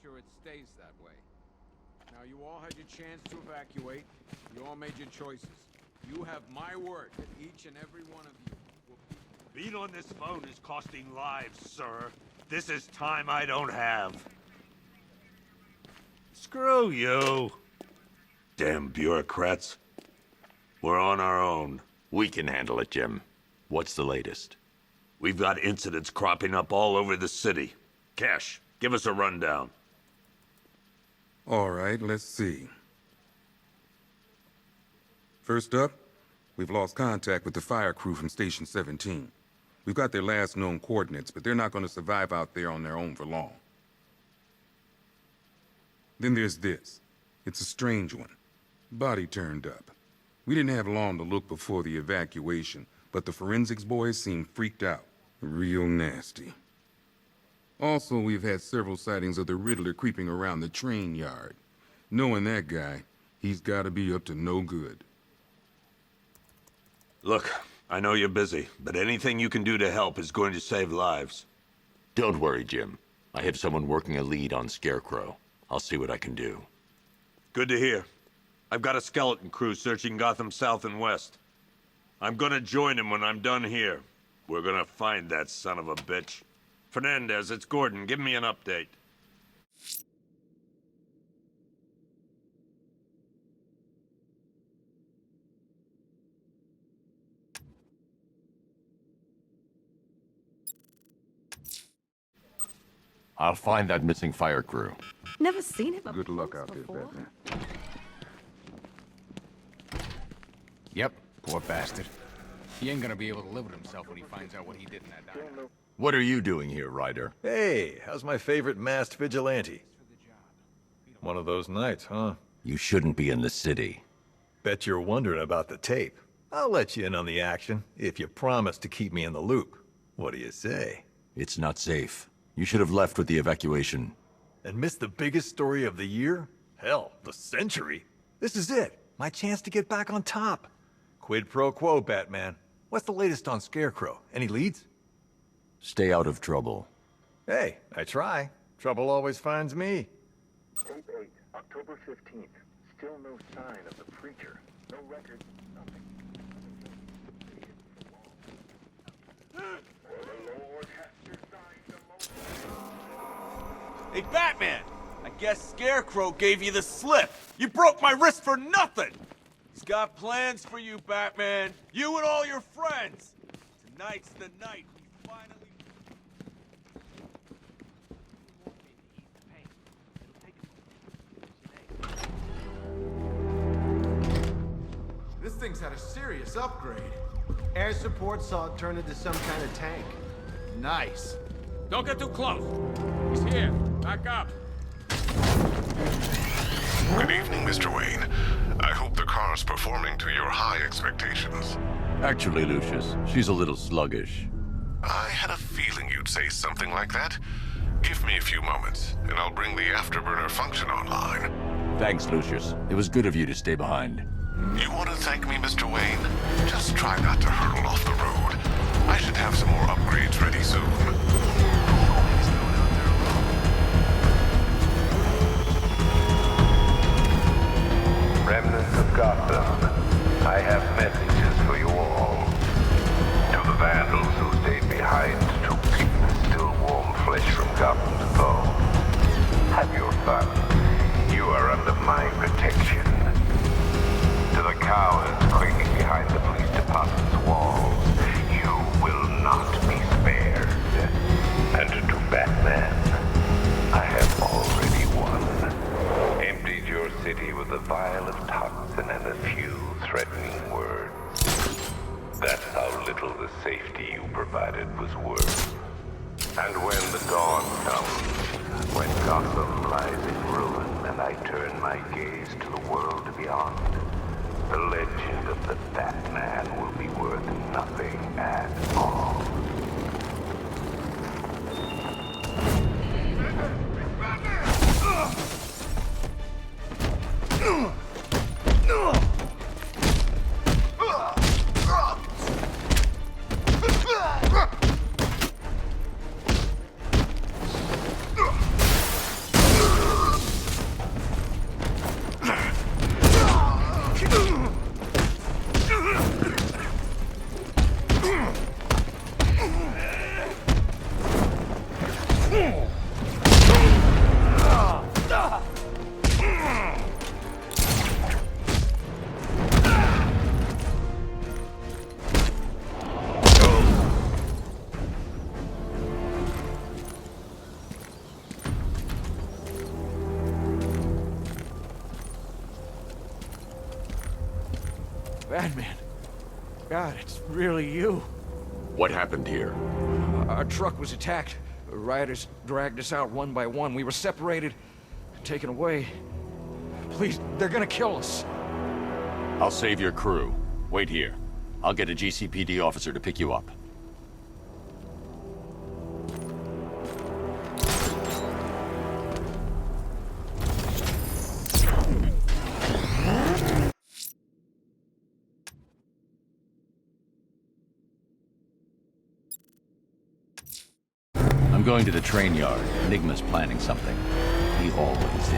sure it stays that way. Now, you all had your chance to evacuate. You all made your choices. You have my word that each and every one of you will be... Being on this phone is costing lives, sir. This is time I don't have. Screw you. Damn bureaucrats. We're on our own. We can handle it, Jim. What's the latest? We've got incidents cropping up all over the city. Cash, give us a rundown. All right, let's see. First up, we've lost contact with the fire crew from Station 17. We've got their last known coordinates, but they're not going to survive out there on their own for long. Then there's this. It's a strange one. Body turned up. We didn't have long to look before the evacuation, but the forensics boys seemed freaked out. Real nasty. Also, we've had several sightings of the Riddler creeping around the train yard. Knowing that guy, he's gotta be up to no good. Look, I know you're busy, but anything you can do to help is going to save lives. Don't worry, Jim. I have someone working a lead on Scarecrow. I'll see what I can do. Good to hear. I've got a skeleton crew searching Gotham South and West. I'm gonna join him when I'm done here. We're gonna find that son of a bitch. Fernandez, it's Gordon. Give me an update. I'll find that missing fire crew. Never seen him. Good luck out there, Batman. Yep, poor bastard. He ain't gonna be able to live with himself when he finds out what he did in that diner. What are you doing here, Ryder? Hey, how's my favorite masked vigilante? One of those nights, huh? You shouldn't be in the city. Bet you're wondering about the tape. I'll let you in on the action, if you promise to keep me in the loop. What do you say? It's not safe. You should have left with the evacuation. And missed the biggest story of the year? Hell, the century. This is it. My chance to get back on top. Quid pro quo, Batman. What's the latest on Scarecrow? Any leads? Stay out of trouble. Hey, I try. Trouble always finds me. Tape 8, October 15th. Still no sign of the preacher. No record, nothing. Hey, Batman! I guess Scarecrow gave you the slip. You broke my wrist for nothing! He's got plans for you, Batman. You and all your friends. Tonight's the night we finally... This thing's had a serious upgrade. Air support saw it turn into some kind of tank. Nice. Don't get too close. He's here. Back up. Good evening, Mr. Wayne. I hope the car's performing to your high expectations. Actually, Lucius, she's a little sluggish. I had a feeling you'd say something like that. Give me a few moments, and I'll bring the afterburner function online. Thanks, Lucius. It was good of you to stay behind. You want to thank me, Mr. Wayne? Just try not to hurtle off the road. I should have some more upgrades ready soon. Remnants of Gotham, I have messages for you all. To the vandals who stayed behind to keep the still warm flesh from Gotham's foe. Have your fun. You are under my protection. To the cowards quaking behind the police department's walls, you will not be spared. And to Batman, I have already won. Emptied your city with a vial of toxin and a few threatening words. That's how little the safety you provided was worth. And when the dawn comes, when Gotham lies in ruin and I turn my gaze to the world beyond, the legend of the Batman will be worth nothing at all. Batman. God, it's really you. What happened here? Our truck was attacked. Rioters dragged us out one by one. We were separated, taken away. Please, they're gonna kill us. I'll save your crew. Wait here. I'll get a GCPD officer to pick you up. I'm going to the train yard. Enigma's planning something. He always is.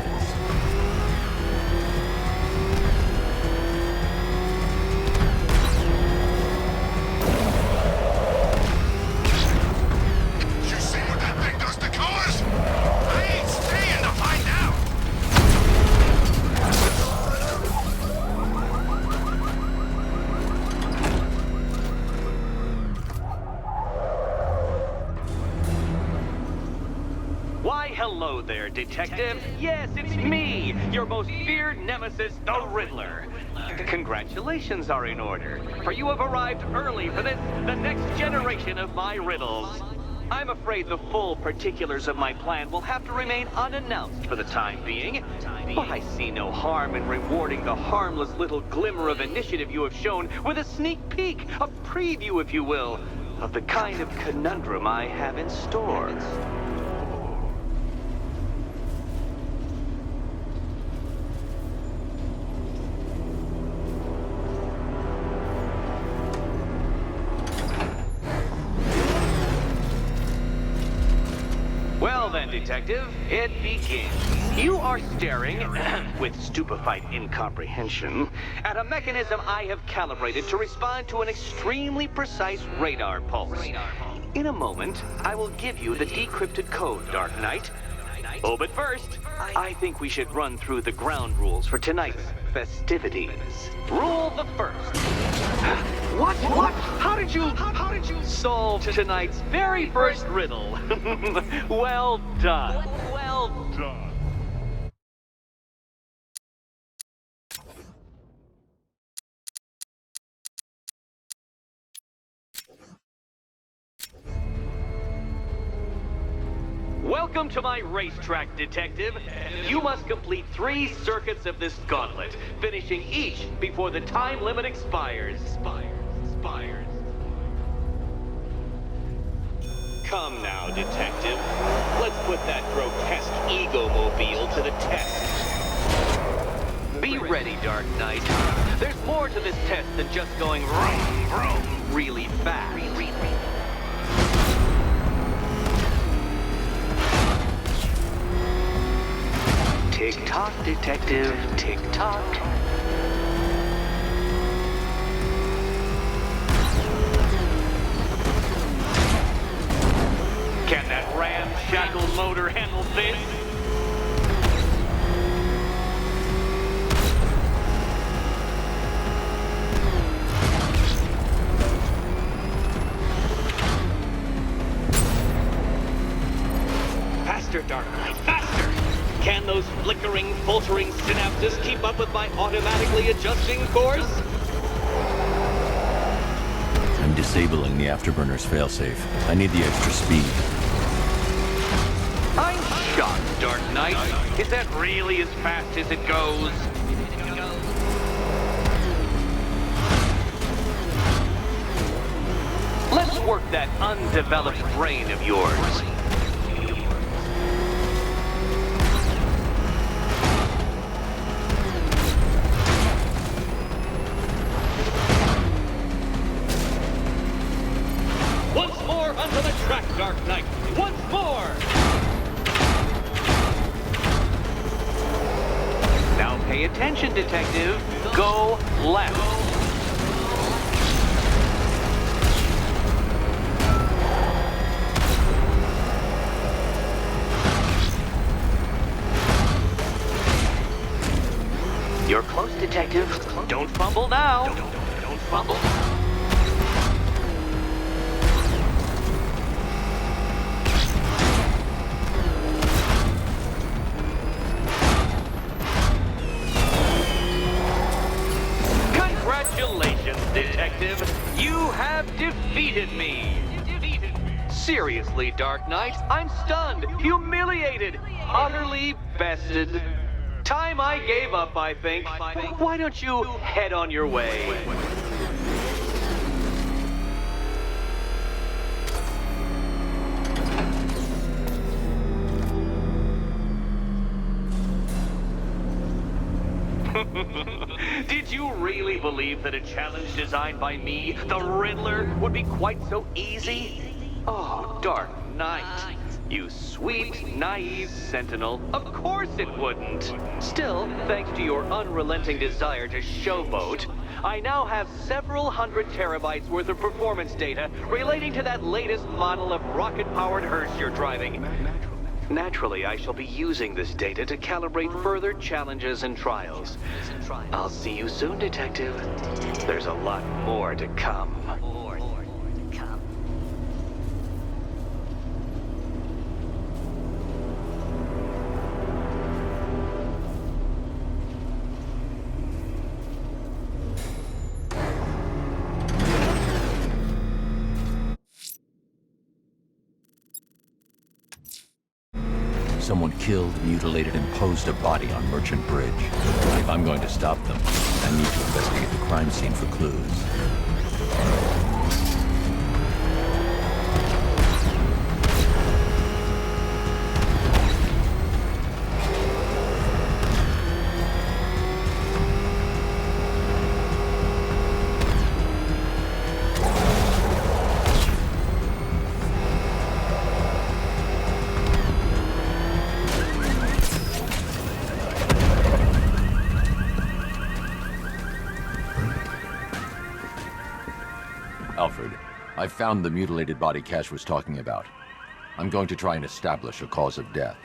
You see what that thing does to cars? I ain't staying to find out. Why, hello there, Detective. Yes, it's me, your most feared nemesis, the Riddler. Congratulations are in order, for you have arrived early for this, the next generation of my riddles. I'm afraid the full particulars of my plan will have to remain unannounced for the time being, but I see no harm in rewarding the harmless little glimmer of initiative you have shown with a sneak peek, a preview, if you will, of the kind of conundrum I have in store. Well then, Detective, it begins. You are staring, with stupefied incomprehension, at a mechanism I have calibrated to respond to an extremely precise radar pulse. In a moment, I will give you the decrypted code, Dark Knight. Oh, but first, I think we should run through the ground rules for tonight's festivities. Rule the first. What? How did you solve tonight's very first riddle? Well done. Well done. Welcome to my racetrack, Detective. You must complete 3 circuits of this gauntlet, finishing each before the time limit expires. Come now, Detective. Let's put that grotesque ego-mobile to the test. Be ready, Dark Knight. There's more to this test than just going vroom, vroom really fast. Tick-tock, Detective, tick-tock. Can that ramshackle motor handle this? Faster, Dark Knight, faster! Can those flickering, faltering synapses keep up with my automatically adjusting course? I'm disabling the afterburner's failsafe. I need the extra speed. I'm shocked, Dark Knight. Is that really as fast as it goes? Let's work that undeveloped brain of yours. Once more onto the track, Dark Knight. Once more! Now pay attention, Detective. Go left. Detective. Don't fumble now. Don't fumble. Congratulations, Detective. You have defeated me. Seriously, Dark Knight, I'm stunned, humiliated, utterly bested. Time I gave up, I think. Why don't you head on your way? Did you really believe that a challenge designed by me, the Riddler, would be quite so easy? Oh, Dark Knight. You sweet, naive sentinel. Of course it wouldn't. Still, thanks to your unrelenting desire to showboat, I now have several hundred terabytes worth of performance data relating to that latest model of rocket-powered hearse you're driving. Naturally, I shall be using this data to calibrate further challenges and trials. I'll see you soon, Detective. There's a lot more to come. Someone killed, mutilated, and posed a body on Merchant Bridge. If I'm going to stop them, I need to investigate the crime scene for clues. Alfred, I found the mutilated body Cash was talking about. I'm going to try and establish a cause of death.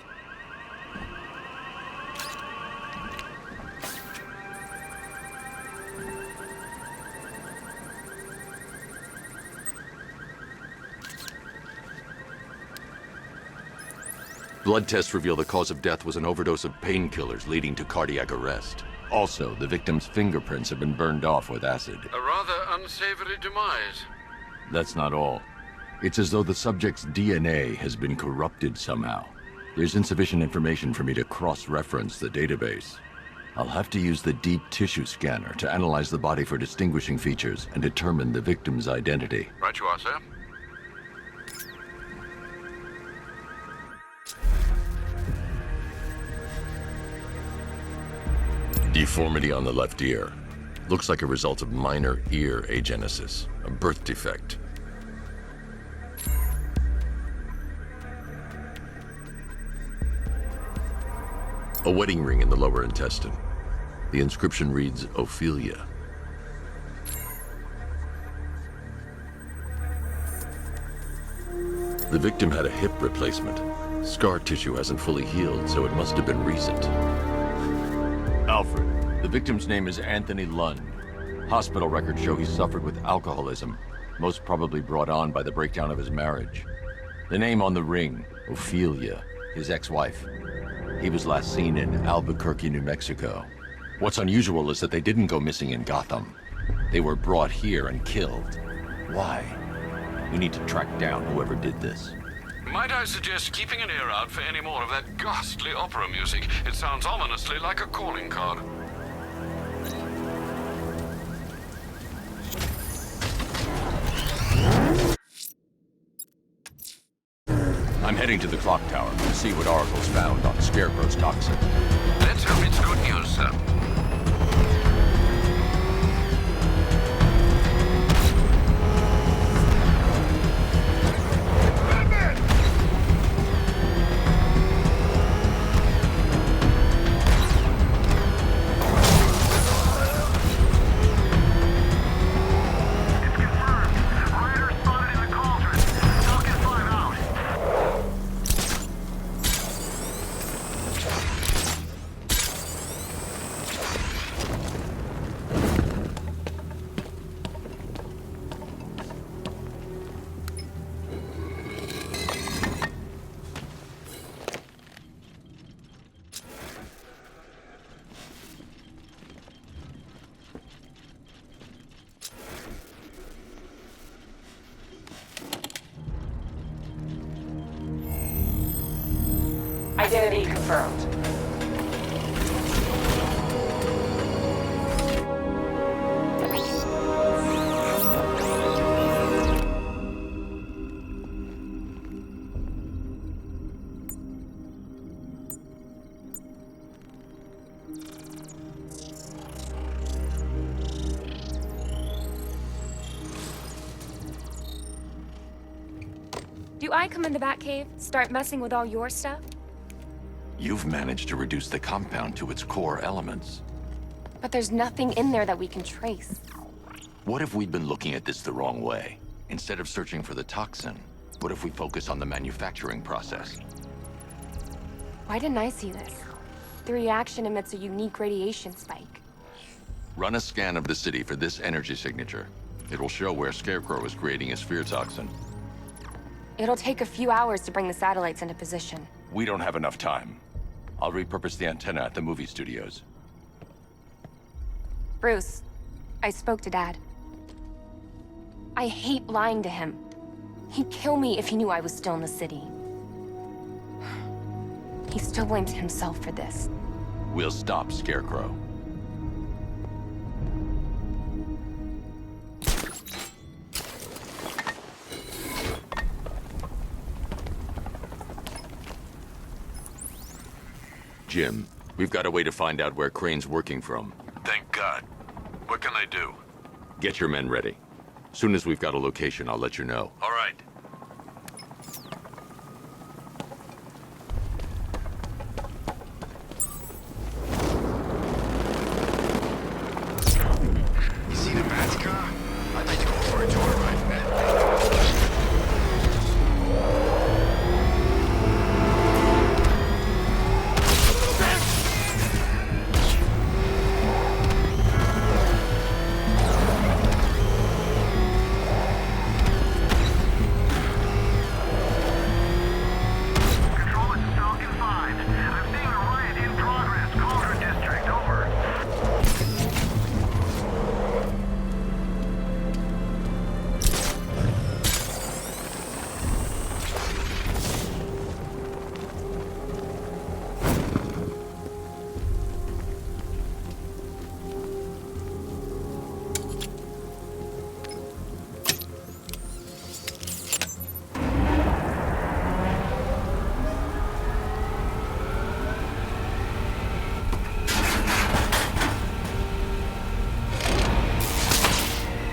Blood tests reveal the cause of death was an overdose of painkillers leading to cardiac arrest. Also, the victim's fingerprints have been burned off with acid. A rather unsavory demise. That's not all. It's as though the subject's DNA has been corrupted somehow. There's insufficient information for me to cross-reference the database. I'll have to use the deep tissue scanner to analyze the body for distinguishing features and determine the victim's identity. Right you are, sir. Deformity on the left ear. Looks like a result of minor ear agenesis, a birth defect. A wedding ring in the lower intestine. The inscription reads, Ophelia. The victim had a hip replacement. Scar tissue hasn't fully healed, so it must have been recent. Alfred, the victim's name is Anthony Lund. Hospital records show he suffered with alcoholism, most probably brought on by the breakdown of his marriage. The name on the ring, Ophelia, his ex-wife. He was last seen in Albuquerque, New Mexico. What's unusual is that they didn't go missing in Gotham. They were brought here and killed. Why? We need to track down whoever did this. Might I suggest keeping an ear out for any more of that ghastly opera music? It sounds ominously like a calling card. I'm heading to the clock tower to see what Oracle's found on Scarecrow's toxin. Let's hope it's good news, sir. Identity confirmed. Do I come in the Batcave, start messing with all your stuff? You've managed to reduce the compound to its core elements. But there's nothing in there that we can trace. What if we'd been looking at this the wrong way? Instead of searching for the toxin, what if we focus on the manufacturing process? Why didn't I see this? The reaction emits a unique radiation spike. Run a scan of the city for this energy signature. It will show where Scarecrow is creating his fear toxin. It'll take a few hours to bring the satellites into position. We don't have enough time. I'll repurpose the antenna at the movie studios. Bruce, I spoke to Dad. I hate lying to him. He'd kill me if he knew I was still in the city. He still blames himself for this. We'll stop Scarecrow. Jim, we've got a way to find out where Crane's working from. Thank God. What can I do? Get your men ready. Soon as we've got a location, I'll let you know. All right. You see the Bat's car? I'd like to go for a joyride, man.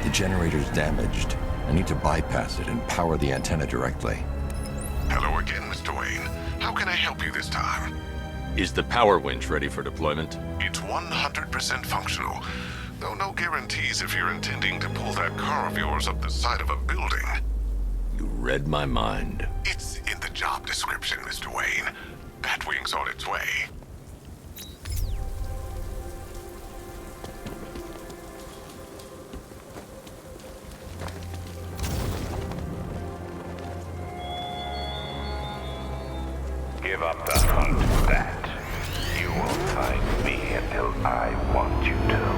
The generator's damaged. I need to bypass it and power the antenna directly. Hello again, Mr. Wayne. How can I help you this time? Is the power winch ready for deployment? It's 100% functional, though no guarantees if you're intending to pull that car of yours up the side of a building. You read my mind. It's in the job description, Mr. Wayne. Batwing's on its way. Give up the hunt, Bat. You won't find me until I want you to.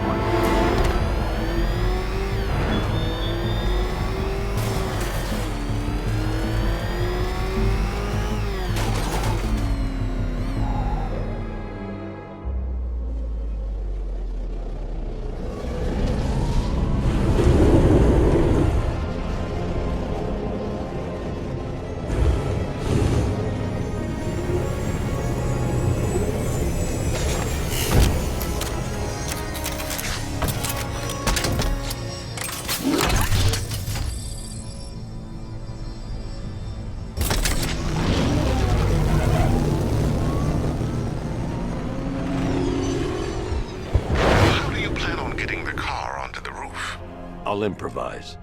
I'll improvise.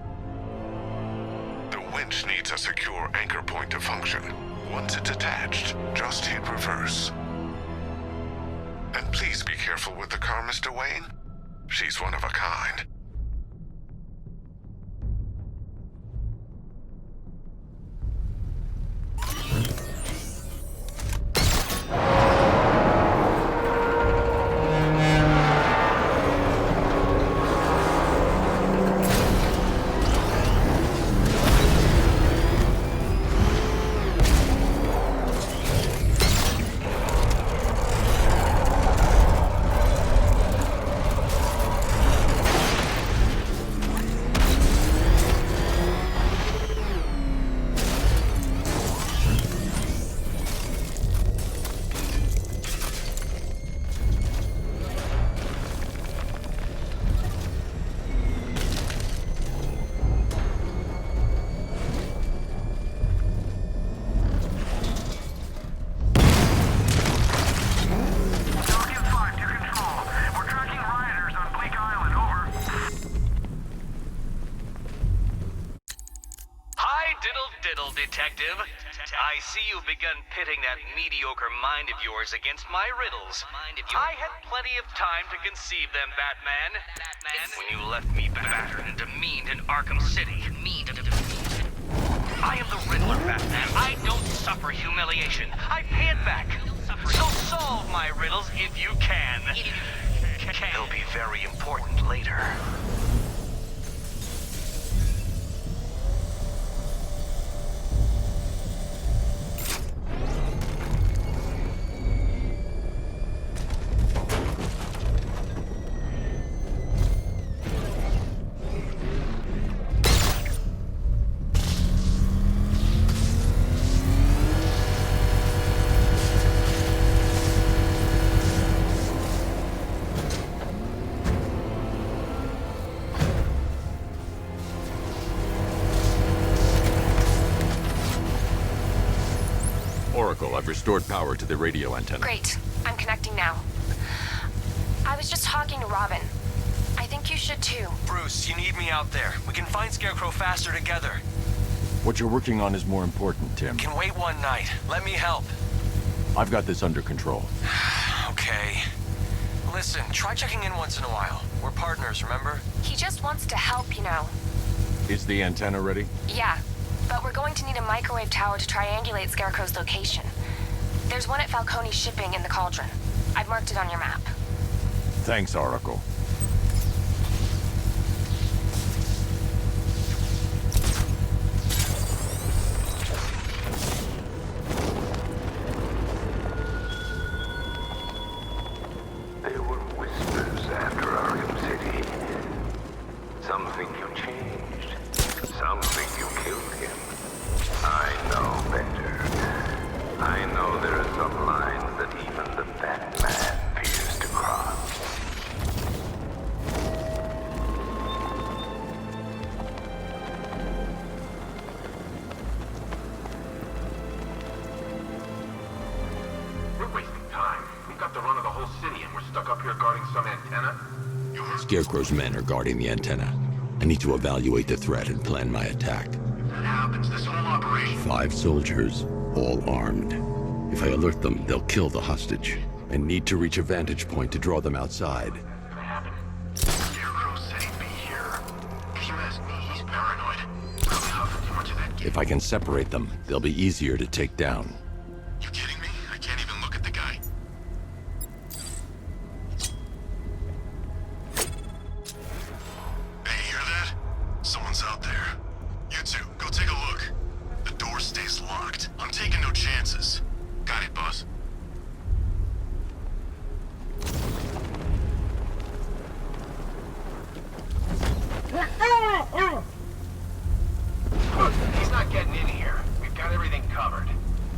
The winch needs a secure anchor point to function. Once it's attached, just hit reverse. And please be careful with the car, Mr. Wayne. She's one of a kind. see you've begun pitting that mediocre mind of yours against my riddles. I had plenty of time to conceive them, Batman. When you left me battered and demeaned in Arkham City. I am the Riddler, Batman. I don't suffer humiliation. I pay it back. So solve my riddles if you can. They'll be very important later. Oracle, I've restored power to the radio antenna. Great. I'm connecting now. I was just talking to Robin. I think you should too. Bruce, you need me out there. We can find Scarecrow faster together. What you're working on is more important, Tim. Can wait one night. Let me help. I've got this under control. Okay. Listen, try checking in once in a while. We're partners, remember? He just wants to help, you know. Is the antenna ready? Yeah, but we're going to need a microwave tower to triangulate Scarecrow's location. There's one at Falcone's shipping in the Cauldron. I've marked it on your map. Thanks, Oracle. There were whispers after Arkham City. Some think you changed. Some think you killed him. I know better. I know there are some lines that even the Batman fears to cross. We're wasting time. We've got the run of the whole city and we're stuck up here guarding some antenna. You heard? Scarecrow's men are guarding the antenna. I need to evaluate the threat and plan my attack. If that happens, this whole operation... 5 soldiers, all armed. If I alert them, they'll kill the hostage. I need to reach a vantage point to draw them outside. Scarecrow said he'd be here. If you ask me, he's paranoid. Probably huffing too much of that. If I can separate them, they'll be easier to take down. You kidding me? I can't even look at the guy. Hey, hear that? Someone's out there. You two, go take a look. The door stays locked. I'm taking no chances. Got it, boss. He's not getting in here. We've got everything covered.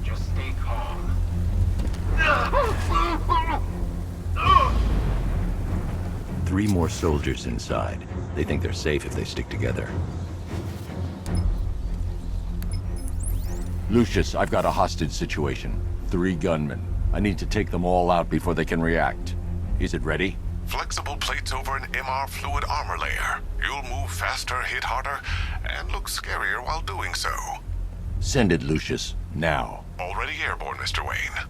Just stay calm. 3 more soldiers inside. They think they're safe if they stick together. Lucius, I've got a hostage situation. 3 gunmen. I need to take them all out before they can react. Is it ready? Flexible plates over an MR fluid armor layer. You'll move faster, hit harder, and look scarier while doing so. Send it, Lucius. Now. Already airborne, Mr. Wayne.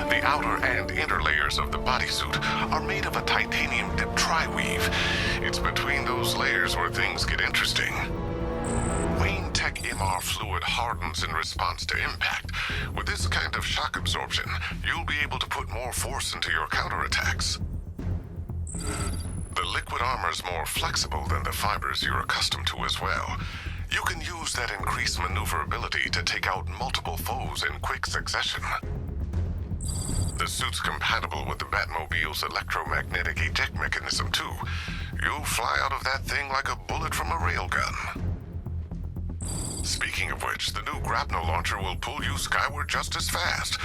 The outer and inner layers of the bodysuit are made of a titanium-dipped tri-weave. It's between those layers where things get interesting. Wayne Tech MR fluid hardens in response to impact. With this kind of shock absorption, you'll be able to put more force into your counterattacks. The liquid armor's more flexible than the fibers you're accustomed to as well. You can use that increased maneuverability to take out multiple foes in quick succession. The suit's compatible with the Batmobile's electromagnetic eject mechanism, too. You'll fly out of that thing like a bullet from a railgun. Speaking of which, the new grapnel launcher will pull you skyward just as fast.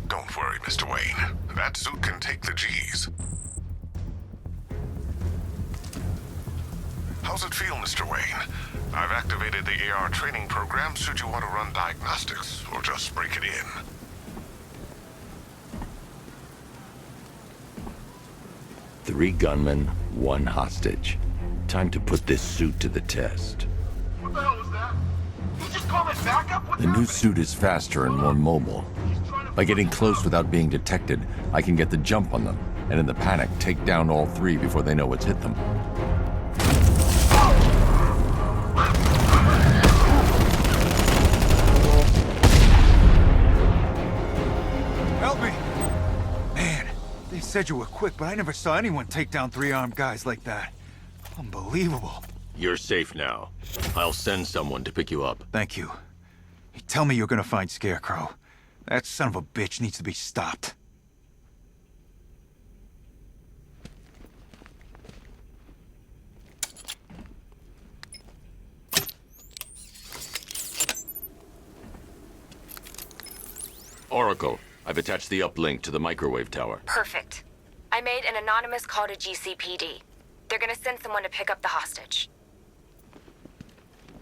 Don't worry, Mr. Wayne. That suit can take the G's. How's it feel, Mr. Wayne? I've activated the AR training program should you want to run diagnostics, or just break it in. Three gunmen, one hostage. Time to put this suit to the test. What the hell was that? You just call it backup? What's The new happening? suit is faster and more mobile. By getting close without being detected, I can get the jump on them, and in the panic, take down all three before they know what's hit them. Help me! Man, they said you were quick, but I never saw anyone take down three armed guys like that. Unbelievable. You're safe now. I'll send someone to pick you up. Thank you. You tell me you're gonna find Scarecrow. That son of a bitch needs to be stopped. Oracle, I've attached the uplink to the microwave tower. Perfect. I made an anonymous call to GCPD. They're gonna send someone to pick up the hostage.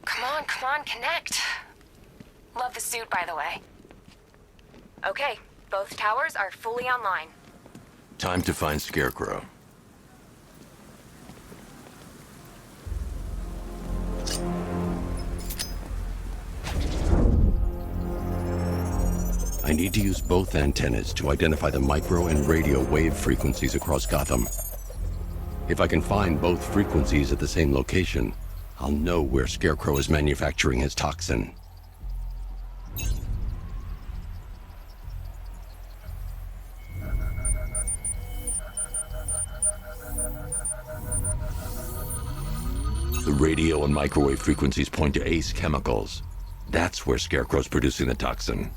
Come on, connect. Love the suit, by the way. Okay, both towers are fully online. Time to find Scarecrow. I need to use both antennas to identify the micro and radio wave frequencies across Gotham. If I can find both frequencies at the same location, I'll know where Scarecrow is manufacturing his toxin. The radio and microwave frequencies point to Ace Chemicals. That's where Scarecrow's producing the toxin.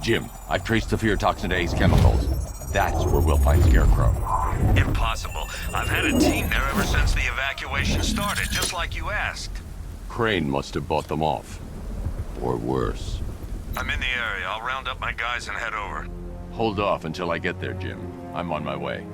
Jim, I've traced the fear toxin to Ace Chemicals. That's where we'll find Scarecrow. Impossible. I've had a team there ever since the evacuation started, just like you asked. Crane must have bought them off. Or worse. I'm in the area. I'll round up my guys and head over. Hold off until I get there, Jim. I'm on my way.